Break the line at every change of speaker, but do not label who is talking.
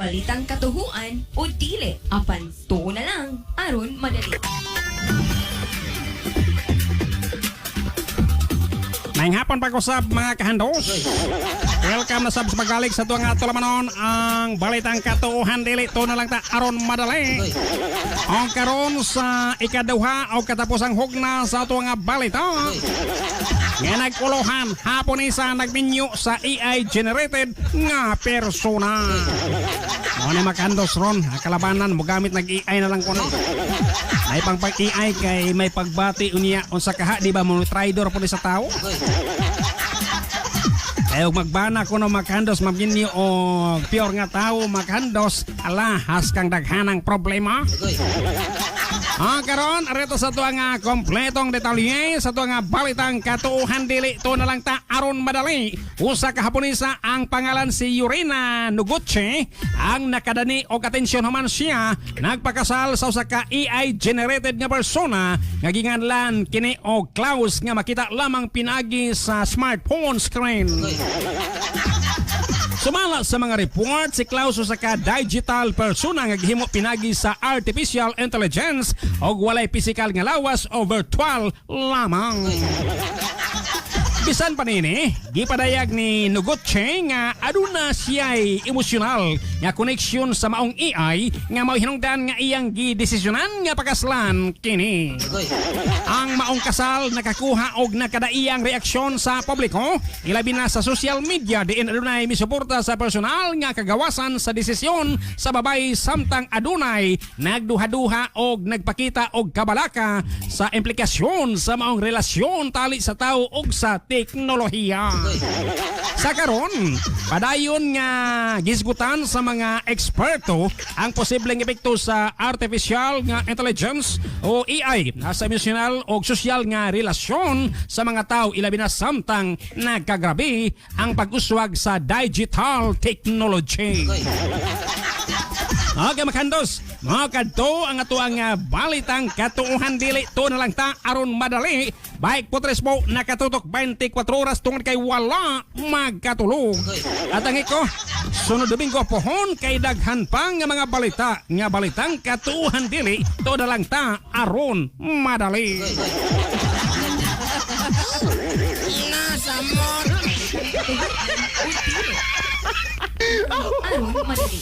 balitang katuhuan o dili. Apan tuo na lang aron madali.
Maayong hapon pag-usap mga kahandos. Welcome na sab sa pagbalik sa tuwang ato lamanon ang balitang katuuhan dili to na lang ta aron madali. Ang karon sa ikaduha o katapusang hugna sa tuwang balita. Nga naguluhan hapon isa nagminyo sa AI generated nga persona. Mo na makahandos ron ang kalabanan mo gamit nag-AI na lang kuno. May pang pag-AI kay may pagbati unya unsa kaha di ba mo traidor po sa tao. Kaya magbana ko no makahandos mabinyo o pure nga tao makahandos alahas kang daghanang problema. Karon arito sa tuwa nga kompletong detalye sa tuwa nga balitang katuuhan dili to na lang ta aron madali. Usa ka Haponesa ang pangalan si Yurina Noguchi ang nakadani og atensyon human siya nagpakasal sa usa ka AI generated nga persona nga ginganlan kini og Klaus nga makita lamang pinagi sa smartphone screen. Sumala sa mga report, si Klaus usa ka digital persona nga gihimo pinagi sa artificial intelligence og walay physical nga lawas o virtual lamang. Bisan pa nini, gipadayag ni Noguchi nga aduna siya'y emosyonal nga koneksyon sa maong AI nga mao hinungdan nga iyang gidesisyonan nga pakaslan kini. Ang maong kasal nakakuha og nakadaiyang reaksyon sa publiko, ilabi na sa social media diin adunay misuporta sa personal nga kagawasan sa desisyon sa babay samtang adunay nagduha-duha og nagpakita og kabalaka sa implikasyon sa maong relasyon tali sa tao og sa teknolohiya. Sa karon, padayon nga gisgutan sa mga eksperto ang posibleng epekto sa artificial nga intelligence o AI sa emosyonal o sosyal nga relasyon sa mga tao ilabi na samtang nagkagrabe ang pag-uswag sa digital technology. Okay, makandos, mga kadto ang ato ang balitang katuuhan dili to na lang ta aron madali. Baik po tres po nakatutok 24 oras tungod kay wala magkatulog. At ang iko, sunod Domingo pohon kay daghan pa nga mga balita nga balitang katuuhan dili to na lang ta aron madali.
Nasa mo.
Aron madali.